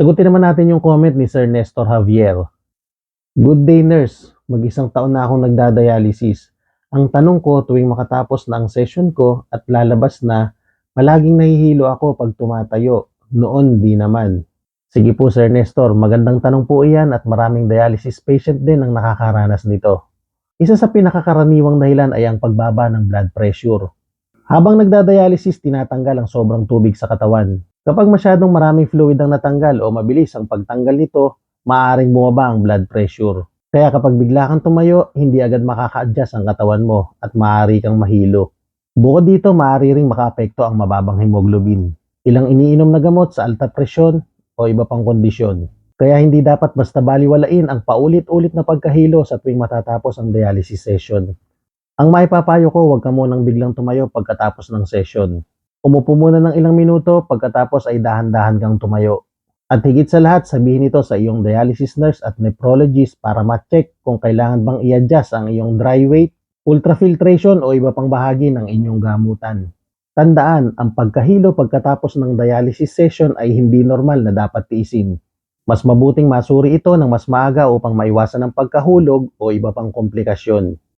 Sagutin naman natin yung comment ni Sir Nestor Javier. Good day, nurse. Mag-isang taon na akong nagdadialysis. Ang tanong ko tuwing makatapos na ang session ko at lalabas na, palaging nahihilo ako pag tumatayo. Noon di naman. Sige po Sir Nestor, magandang tanong po iyan at maraming dialysis patient din ang nakakaranas nito. Isa sa pinakakaraniwang dahilan ay ang pagbaba ng blood pressure. Habang nagdadialysis, tinatanggal ang sobrang tubig sa katawan. Kapag masyadong maraming fluid ang natanggal o mabilis ang pagtanggal nito, maaaring bumaba ang blood pressure. Kaya kapag bigla kang tumayo, hindi agad makaka-adjust ang katawan mo at maaari kang mahilo. Bukod dito, maaari ring makaapekto ang mababang hemoglobin, ilang iniinom na gamot sa alta presyon o iba pang kondisyon. Kaya hindi dapat basta baliwalain ang paulit-ulit na pagkahilo sa tuwing matatapos ang dialysis session. Ang maipapayo ko, huwag ka munang biglang tumayo pagkatapos ng session. Umupo muna ng ilang minuto, pagkatapos ay dahan-dahan kang tumayo. At higit sa lahat, sabihin ito sa iyong dialysis nurse at nephrologist para ma-check kung kailangan bang i-adjust ang iyong dry weight, ultrafiltration o iba pang bahagi ng inyong gamutan. Tandaan, ang pagkahilo pagkatapos ng dialysis session ay hindi normal na dapat tiisin. Mas mabuting masuri ito ng mas maaga upang maiwasan ang pagkahulog o iba pang komplikasyon.